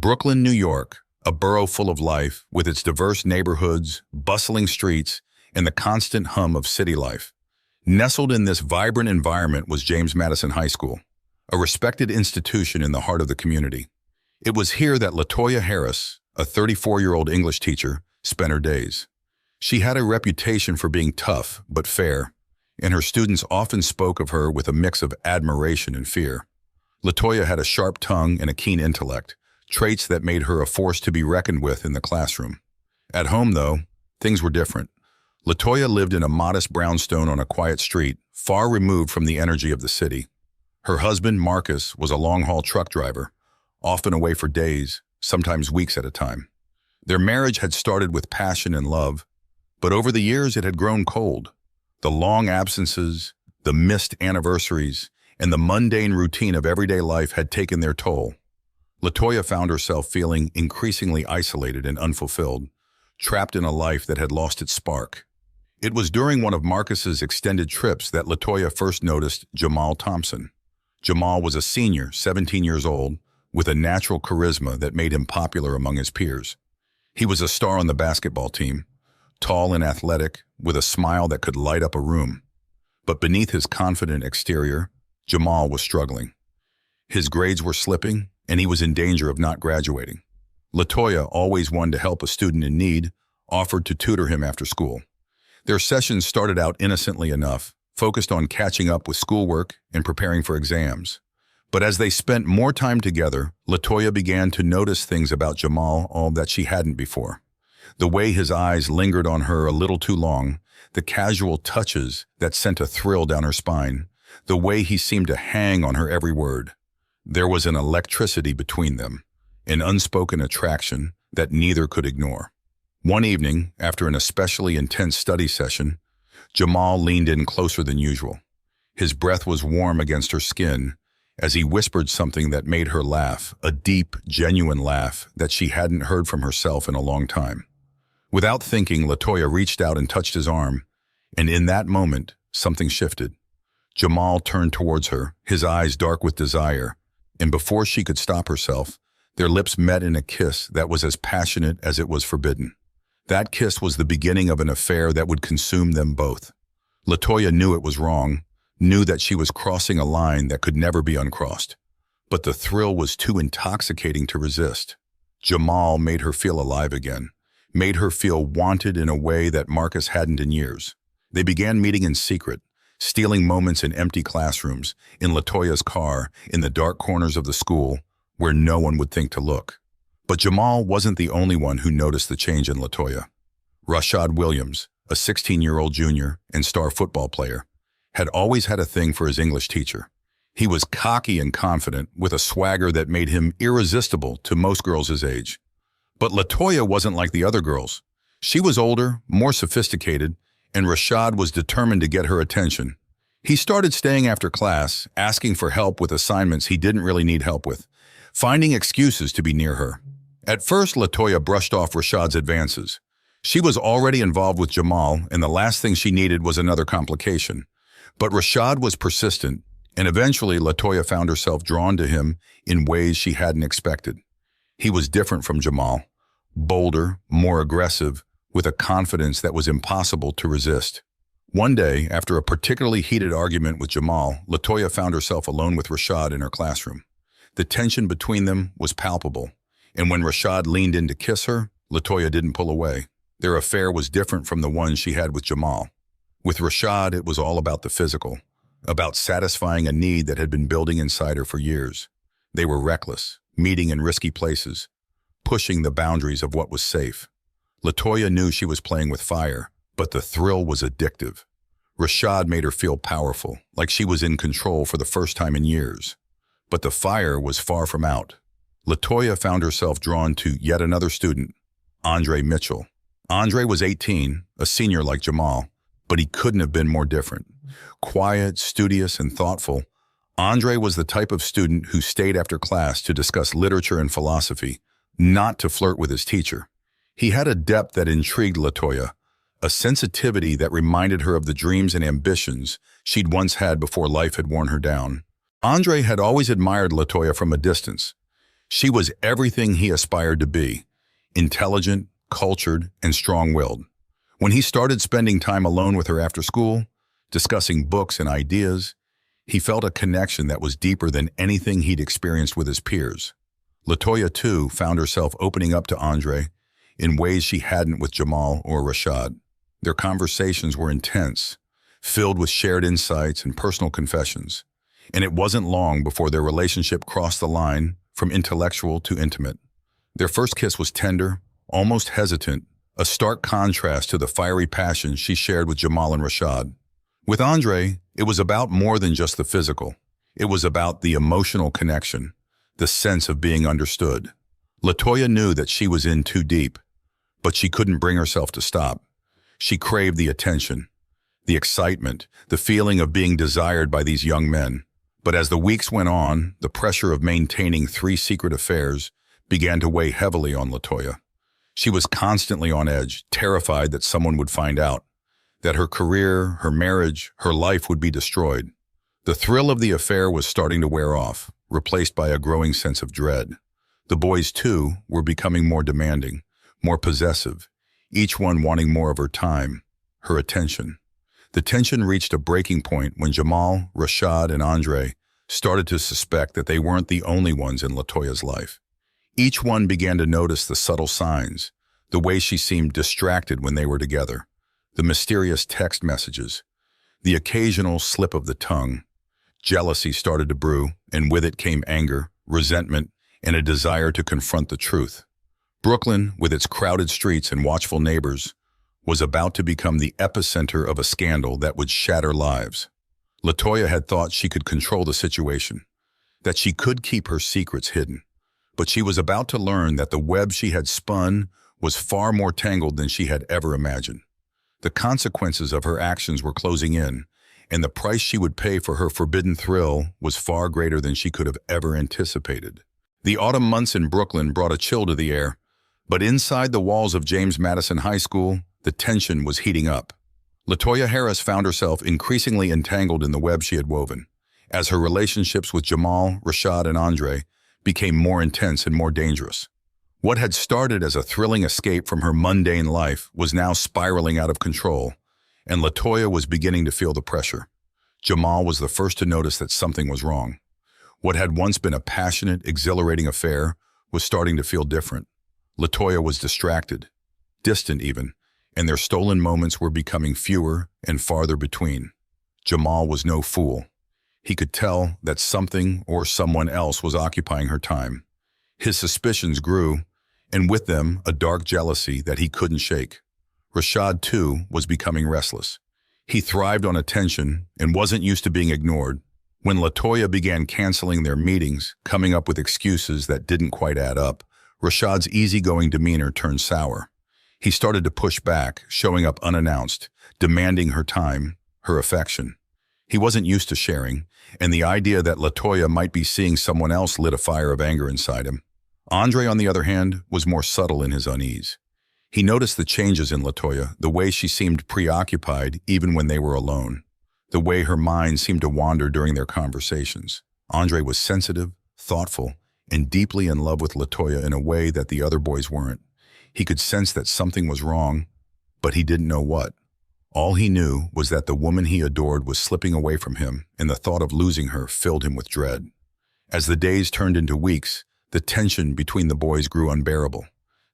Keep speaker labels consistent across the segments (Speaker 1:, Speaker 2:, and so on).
Speaker 1: Brooklyn, New York, a borough full of life with its diverse neighborhoods, bustling streets, and the constant hum of city life. Nestled in this vibrant environment was James Madison High School, a respected institution in the heart of the community. It was here that Latoya Harris, a 34-year-old English teacher, spent her days. She had a reputation for being tough but fair, and her students often spoke of her with a mix of admiration and fear. Latoya had a sharp tongue and a keen intellect, traits that made her a force to be reckoned with in the classroom. At home, though, things were different. Latoya lived in a modest brownstone on a quiet street, far removed from the energy of the city. Her husband, Marcus, was a long-haul truck driver, often away for days, sometimes weeks at a time. Their marriage had started with passion and love, but over the years it had grown cold. The long absences, the missed anniversaries, and the mundane routine of everyday life had taken their toll. Latoya found herself feeling increasingly isolated and unfulfilled, trapped in a life that had lost its spark. It was during one of Marcus's extended trips that Latoya first noticed Jamal Thompson. Jamal was a senior, 17 years old, with a natural charisma that made him popular among his peers. He was a star on the basketball team, tall and athletic, with a smile that could light up a room. But beneath his confident exterior, Jamal was struggling. His grades were slipping, and he was in danger of not graduating. Latoya, always one to help a student in need, offered to tutor him after school. Their sessions started out innocently enough, focused on catching up with schoolwork and preparing for exams. But as they spent more time together, Latoya began to notice things about Jamal that she hadn't before. The way his eyes lingered on her a little too long, the casual touches that sent a thrill down her spine, the way he seemed to hang on her every word. There was an electricity between them, an unspoken attraction that neither could ignore. One evening, after an especially intense study session, Jamal leaned in closer than usual. His breath was warm against her skin as he whispered something that made her laugh, a deep, genuine laugh that she hadn't heard from herself in a long time. Without thinking, Latoya reached out and touched his arm, and in that moment, something shifted. Jamal turned towards her, his eyes dark with desire, and before she could stop herself, their lips met in a kiss that was as passionate as it was forbidden. That kiss was the beginning of an affair that would consume them both. Latoya knew it was wrong, knew that she was crossing a line that could never be uncrossed. But the thrill was too intoxicating to resist. Jamal made her feel alive again, made her feel wanted in a way that Marcus hadn't in years. They began meeting in secret, stealing moments in empty classrooms, in Latoya's car, in the dark corners of the school, where no one would think to look. But Jamal wasn't the only one who noticed the change in Latoya. Rashad Williams, a 16-year-old junior and star football player, had always had a thing for his English teacher. He was cocky and confident, with a swagger that made him irresistible to most girls his age. But Latoya wasn't like the other girls. She was older, more sophisticated, and Rashad was determined to get her attention. He started staying after class, asking for help with assignments he didn't really need help with, finding excuses to be near her. At first, Latoya brushed off Rashad's advances. She was already involved with Jamal, and the last thing she needed was another complication. But Rashad was persistent, and eventually Latoya found herself drawn to him in ways she hadn't expected. He was different from Jamal, bolder, more aggressive, with a confidence that was impossible to resist. One day, after a particularly heated argument with Jamal, Latoya found herself alone with Rashad in her classroom. The tension between them was palpable, and when Rashad leaned in to kiss her, Latoya didn't pull away. Their affair was different from the one she had with Jamal. With Rashad, it was all about the physical, about satisfying a need that had been building inside her for years. They were reckless, meeting in risky places, pushing the boundaries of what was safe. Latoya knew she was playing with fire, but the thrill was addictive. Rashad made her feel powerful, like she was in control for the first time in years. But the fire was far from out. Latoya found herself drawn to yet another student, Andre Mitchell. Andre was 18, a senior like Jamal, but he couldn't have been more different. Quiet, studious, and thoughtful, Andre was the type of student who stayed after class to discuss literature and philosophy, not to flirt with his teacher. He had a depth that intrigued Latoya, a sensitivity that reminded her of the dreams and ambitions she'd once had before life had worn her down. Andre had always admired Latoya from a distance. She was everything he aspired to be, intelligent, cultured, and strong-willed. When he started spending time alone with her after school, discussing books and ideas, he felt a connection that was deeper than anything he'd experienced with his peers. Latoya, too, found herself opening up to Andre in ways she hadn't with Jamal or Rashad. Their conversations were intense, filled with shared insights and personal confessions, and it wasn't long before their relationship crossed the line from intellectual to intimate. Their first kiss was tender, almost hesitant, a stark contrast to the fiery passion she shared with Jamal and Rashad. With Andre, it was about more than just the physical. It was about the emotional connection, the sense of being understood. Latoya knew that she was in too deep, but she couldn't bring herself to stop. She craved the attention, the excitement, the feeling of being desired by these young men. But as the weeks went on, the pressure of maintaining 3 secret affairs began to weigh heavily on Latoya. She was constantly on edge, terrified that someone would find out, that her career, her marriage, her life would be destroyed. The thrill of the affair was starting to wear off, replaced by a growing sense of dread. The boys, too, were becoming more demanding, more possessive, each one wanting more of her time, her attention. The tension reached a breaking point when Jamal, Rashad, and Andre started to suspect that they weren't the only ones in Latoya's life. Each one began to notice the subtle signs, the way she seemed distracted when they were together, the mysterious text messages, the occasional slip of the tongue. Jealousy started to brew, and with it came anger, resentment, and a desire to confront the truth. Brooklyn, with its crowded streets and watchful neighbors, was about to become the epicenter of a scandal that would shatter lives. Latoya had thought she could control the situation, that she could keep her secrets hidden. But she was about to learn that the web she had spun was far more tangled than she had ever imagined. The consequences of her actions were closing in, and the price she would pay for her forbidden thrill was far greater than she could have ever anticipated. The autumn months in Brooklyn brought a chill to the air, but inside the walls of James Madison High School, the tension was heating up. Latoya Harris found herself increasingly entangled in the web she had woven, as her relationships with Jamal, Rashad, and Andre became more intense and more dangerous. What had started as a thrilling escape from her mundane life was now spiraling out of control, and Latoya was beginning to feel the pressure. Jamal was the first to notice that something was wrong. What had once been a passionate, exhilarating affair was starting to feel different. Latoya was distracted, distant even, and their stolen moments were becoming fewer and farther between. Jamal was no fool. He could tell that something or someone else was occupying her time. His suspicions grew, and with them a dark jealousy that he couldn't shake. Rashad, too, was becoming restless. He thrived on attention and wasn't used to being ignored. When Latoya began canceling their meetings, coming up with excuses that didn't quite add up, Rashad's easygoing demeanor turned sour. He started to push back, showing up unannounced, demanding her time, her affection. He wasn't used to sharing, and the idea that Latoya might be seeing someone else lit a fire of anger inside him. Andre, on the other hand, was more subtle in his unease. He noticed the changes in Latoya, the way she seemed preoccupied even when they were alone, the way her mind seemed to wander during their conversations. Andre was sensitive, thoughtful, and deeply in love with Latoya in a way that the other boys weren't. He could sense that something was wrong, but he didn't know what. All he knew was that the woman he adored was slipping away from him, and the thought of losing her filled him with dread. As the days turned into weeks, the tension between the boys grew unbearable.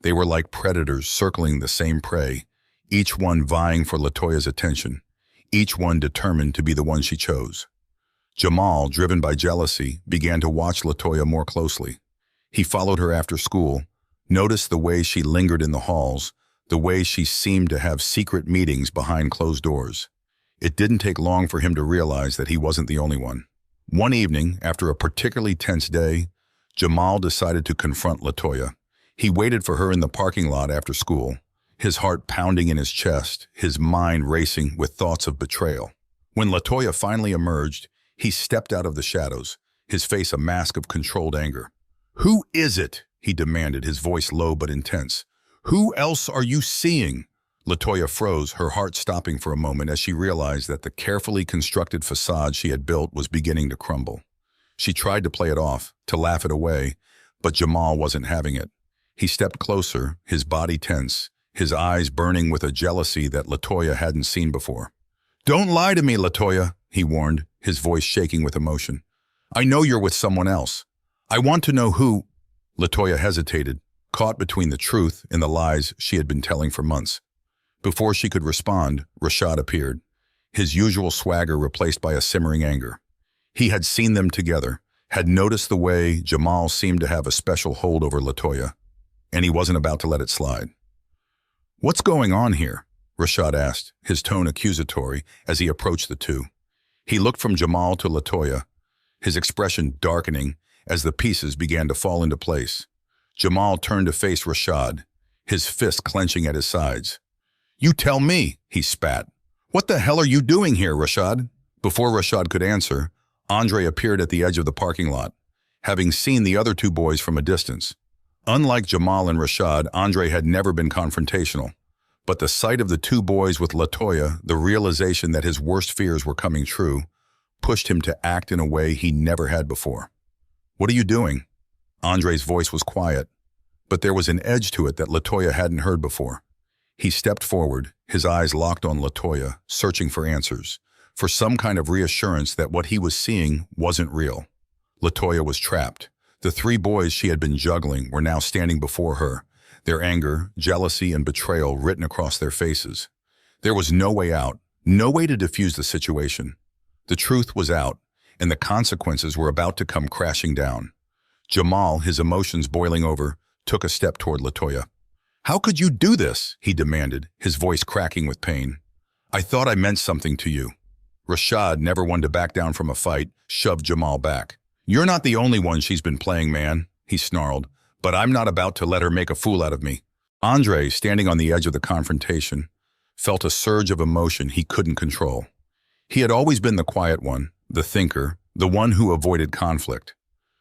Speaker 1: They were like predators circling the same prey, each one vying for Latoya's attention, each one determined to be the one she chose. Jamal, driven by jealousy, began to watch Latoya more closely. He followed her after school, noticed the way she lingered in the halls, the way she seemed to have secret meetings behind closed doors. It didn't take long for him to realize that he wasn't the only one. One evening, after a particularly tense day, Jamal decided to confront Latoya. He waited for her in the parking lot after school, his heart pounding in his chest, his mind racing with thoughts of betrayal. When Latoya finally emerged, he stepped out of the shadows, his face a mask of controlled anger. "Who is it?" he demanded, his voice low but intense. "Who else are you seeing?" Latoya froze, her heart stopping for a moment as she realized that the carefully constructed facade she had built was beginning to crumble. She tried to play it off, to laugh it away, But Jamal wasn't having it. He stepped closer, his body tense, his eyes burning with a jealousy that Latoya hadn't seen before. "Don't lie to me, Latoya," he warned, his voice shaking with emotion. "I know you're with someone else. I want to know who—" Latoya hesitated, caught between the truth and the lies she had been telling for months. Before she could respond, Rashad appeared, his usual swagger replaced by a simmering anger. He had seen them together, had noticed the way Jamal seemed to have a special hold over Latoya, and he wasn't about to let it slide. "What's going on here?" Rashad asked, his tone accusatory as he approached the two. He looked from Jamal to Latoya, his expression darkening as the pieces began to fall into place. Jamal turned to face Rashad, his fist clenching at his sides. "You tell me," he spat. "What the hell are you doing here, Rashad?" Before Rashad could answer, Andre appeared at the edge of the parking lot, having seen the other two boys from a distance. Unlike Jamal and Rashad, Andre had never been confrontational. But the sight of the two boys with Latoya, the realization that his worst fears were coming true, pushed him to act in a way he never had before. "What are you doing?" Andre's voice was quiet, but there was an edge to it that Latoya hadn't heard before. He stepped forward, his eyes locked on Latoya, searching for answers, for some kind of reassurance that what he was seeing wasn't real. Latoya was trapped. The three boys she had been juggling were now standing before her, their anger, jealousy, and betrayal written across their faces. There was no way out, no way to defuse the situation. The truth was out, and the consequences were about to come crashing down. Jamal, his emotions boiling over, took a step toward Latoya. "How could you do this?" he demanded, his voice cracking with pain. "I thought I meant something to you." Rashad, never one to back down from a fight, shoved Jamal back. "You're not the only one she's been playing, man," he snarled, "but I'm not about to let her make a fool out of me." Andre, standing on the edge of the confrontation, felt a surge of emotion he couldn't control. He had always been the quiet one, the thinker, the one who avoided conflict.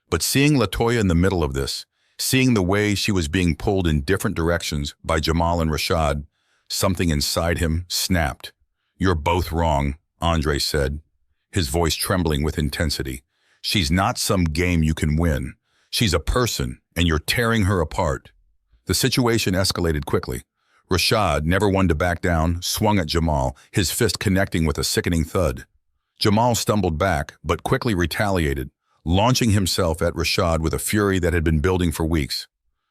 Speaker 1: But seeing Latoya in the middle of this, seeing the way she was being pulled in different directions by Jamal and Rashad, something inside him snapped. "You're both wrong," Andre said, his voice trembling with intensity. "She's not some game you can win. She's a person, and you're tearing her apart." The situation escalated quickly. Rashad, never one to back down, swung at Jamal, his fist connecting with a sickening thud. Jamal stumbled back, but quickly retaliated, launching himself at Rashad with a fury that had been building for weeks.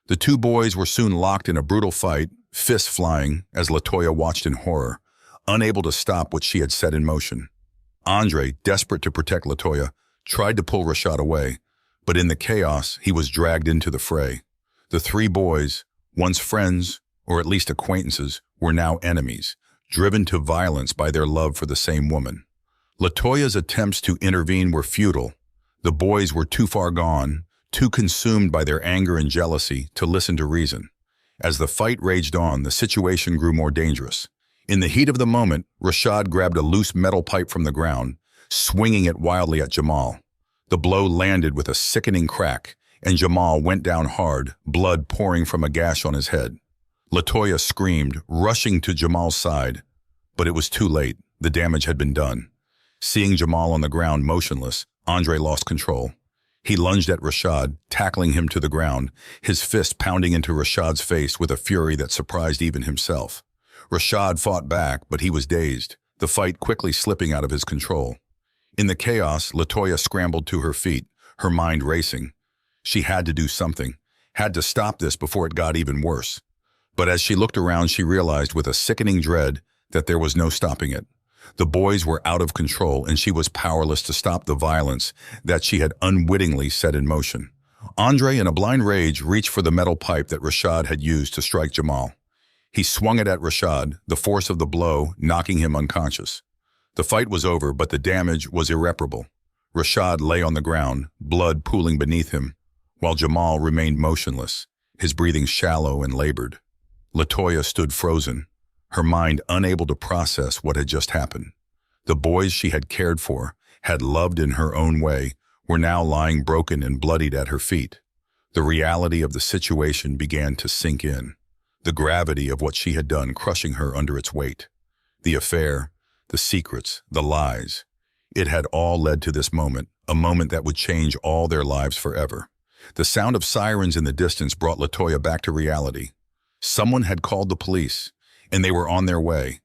Speaker 1: The two boys were soon locked in a brutal fight, fists flying, as Latoya watched in horror, unable to stop what she had set in motion. Andre, desperate to protect Latoya, tried to pull Rashad away, but in the chaos, he was dragged into the fray. The three boys, once friends, or at least acquaintances, were now enemies, driven to violence by their love for the same woman. Latoya's attempts to intervene were futile. The boys were too far gone, too consumed by their anger and jealousy to listen to reason. As the fight raged on, the situation grew more dangerous. In the heat of the moment, Rashad grabbed a loose metal pipe from the ground, swinging it wildly at Jamal. The blow landed with a sickening crack, and Jamal went down hard, blood pouring from a gash on his head. Latoya screamed, rushing to Jamal's side, but it was too late. The damage had been done. Seeing Jamal on the ground motionless, Andre lost control. He lunged at Rashad, tackling him to the ground, his fist pounding into Rashad's face with a fury that surprised even himself. Rashad fought back, but he was dazed, the fight quickly slipping out of his control. In the chaos, Latoya scrambled to her feet, her mind racing. She had to do something, had to stop this before it got even worse. But as she looked around, she realized with a sickening dread that there was no stopping it. The boys were out of control, and she was powerless to stop the violence that she had unwittingly set in motion. Andre, in a blind rage, reached for the metal pipe that Rashad had used to strike Jamal. He swung it at Rashad, the force of the blow knocking him unconscious. The fight was over, but the damage was irreparable. Rashad lay on the ground, blood pooling beneath him, while Jamal remained motionless, his breathing shallow and labored. Latoya stood frozen, her mind unable to process what had just happened. The boys she had cared for, had loved in her own way, were now lying broken and bloodied at her feet. The reality of the situation began to sink in, the gravity of what she had done crushing her under its weight. The affair, the secrets, the lies. It had all led to this moment, a moment that would change all their lives forever. The sound of sirens in the distance brought Latoya back to reality. Someone had called the police, and they were on their way.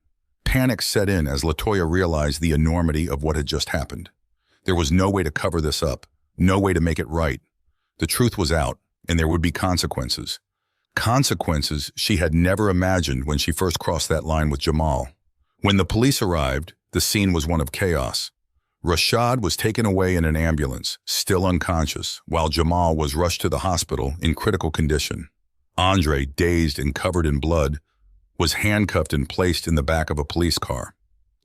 Speaker 1: Panic set in as Latoya realized the enormity of what had just happened. There was no way to cover this up, no way to make it right. The truth was out, and there would be consequences. Consequences she had never imagined when she first crossed that line with Jamal. When the police arrived, the scene was one of chaos. Rashad was taken away in an ambulance, still unconscious, while Jamal was rushed to the hospital in critical condition. Andre, dazed and covered in blood, was handcuffed and placed in the back of a police car.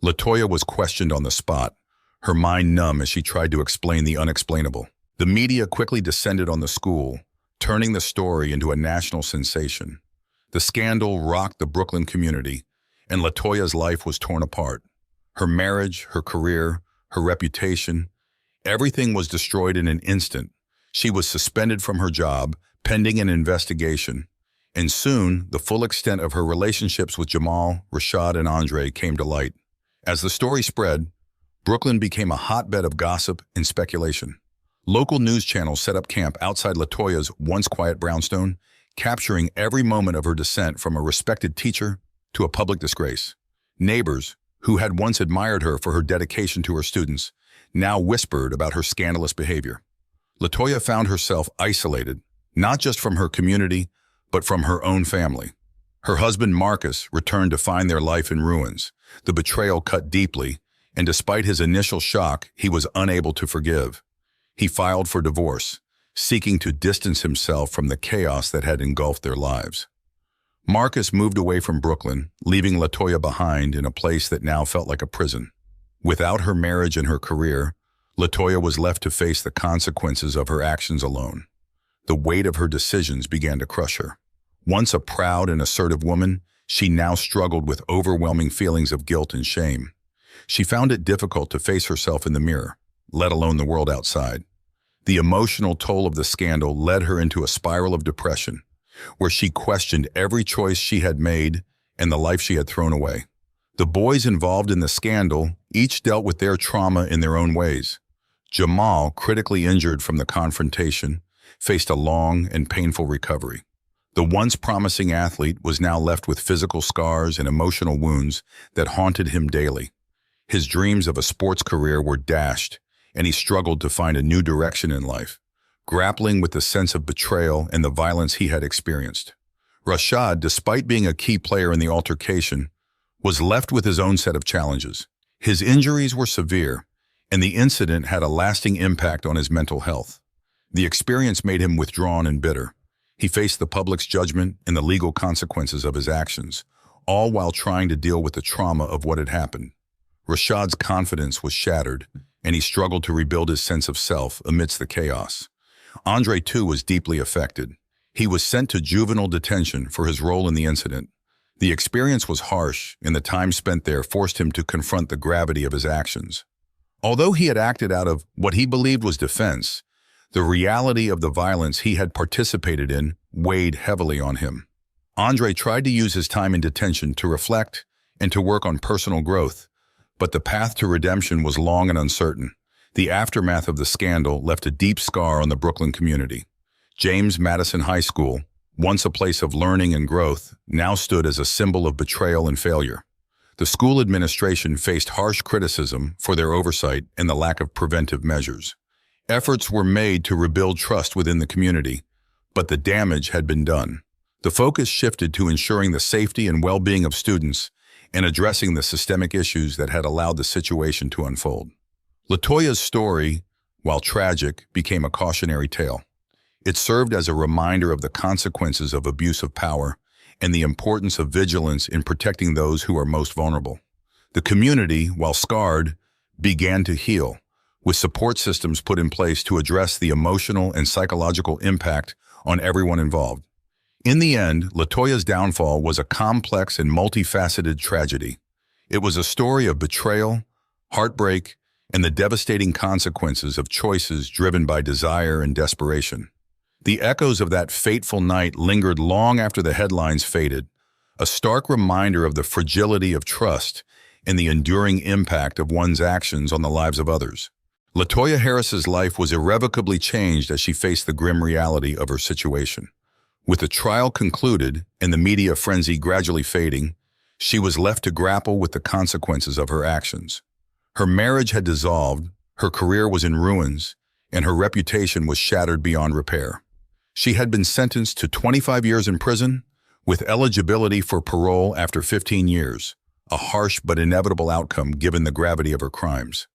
Speaker 1: Latoya was questioned on the spot, her mind numb as she tried to explain the unexplainable. The media quickly descended on the school, turning the story into a national sensation. The scandal rocked the Brooklyn community, and Latoya's life was torn apart. Her marriage, her career, her reputation, everything was destroyed in an instant. She was suspended from her job, pending an investigation, and soon the full extent of her relationships with Jamal, Rashad, and Andre came to light. As the story spread, Brooklyn became a hotbed of gossip and speculation. Local news channels set up camp outside Latoya's once quiet brownstone, capturing every moment of her descent from a respected teacher to a public disgrace. Neighbors, who had once admired her for her dedication to her students, now whispered about her scandalous behavior. Latoya found herself isolated, not just from her community, but from her own family. Her husband Marcus returned to find their life in ruins. The betrayal cut deeply, and despite his initial shock, he was unable to forgive. He filed for divorce, seeking to distance himself from the chaos that had engulfed their lives. Marcus moved away from Brooklyn, leaving Latoya behind in a place that now felt like a prison. Without her marriage and her career, Latoya was left to face the consequences of her actions alone. The weight of her decisions began to crush her. Once a proud and assertive woman, she now struggled with overwhelming feelings of guilt and shame. She found it difficult to face herself in the mirror, let alone the world outside. The emotional toll of the scandal led her into a spiral of depression, where she questioned every choice she had made and the life she had thrown away. The boys involved in the scandal each dealt with their trauma in their own ways. Jamal, critically injured from the confrontation, faced a long and painful recovery. The once promising athlete was now left with physical scars and emotional wounds that haunted him daily. His dreams of a sports career were dashed, and he struggled to find a new direction in life, grappling with the sense of betrayal and the violence he had experienced. Rashad, despite being a key player in the altercation, was left with his own set of challenges. His injuries were severe, and the incident had a lasting impact on his mental health. The experience made him withdrawn and bitter. He faced the public's judgment and the legal consequences of his actions, all while trying to deal with the trauma of what had happened. Rashad's confidence was shattered, and he struggled to rebuild his sense of self amidst the chaos. Andre, too, was deeply affected. He was sent to juvenile detention for his role in the incident. The experience was harsh, and the time spent there forced him to confront the gravity of his actions. Although he had acted out of what he believed was defense, the reality of the violence he had participated in weighed heavily on him. Andre tried to use his time in detention to reflect and to work on personal growth, but the path to redemption was long and uncertain. The aftermath of the scandal left a deep scar on the Brooklyn community. James Madison High School, once a place of learning and growth, now stood as a symbol of betrayal and failure. The school administration faced harsh criticism for their oversight and the lack of preventive measures. Efforts were made to rebuild trust within the community, but the damage had been done. The focus shifted to ensuring the safety and well-being of students and addressing the systemic issues that had allowed the situation to unfold. Latoya's story, while tragic, became a cautionary tale. It served as a reminder of the consequences of abuse of power and the importance of vigilance in protecting those who are most vulnerable. The community, while scarred, began to heal, with support systems put in place to address the emotional and psychological impact on everyone involved. In the end, Latoya's downfall was a complex and multifaceted tragedy. It was a story of betrayal, heartbreak, and the devastating consequences of choices driven by desire and desperation. The echoes of that fateful night lingered long after the headlines faded, a stark reminder of the fragility of trust and the enduring impact of one's actions on the lives of others. Latoya Harris's life was irrevocably changed as she faced the grim reality of her situation. With the trial concluded and the media frenzy gradually fading, she was left to grapple with the consequences of her actions. Her marriage had dissolved, her career was in ruins, and her reputation was shattered beyond repair. She had been sentenced to 25 years in prison, with eligibility for parole after 15 years, a harsh but inevitable outcome given the gravity of her crimes.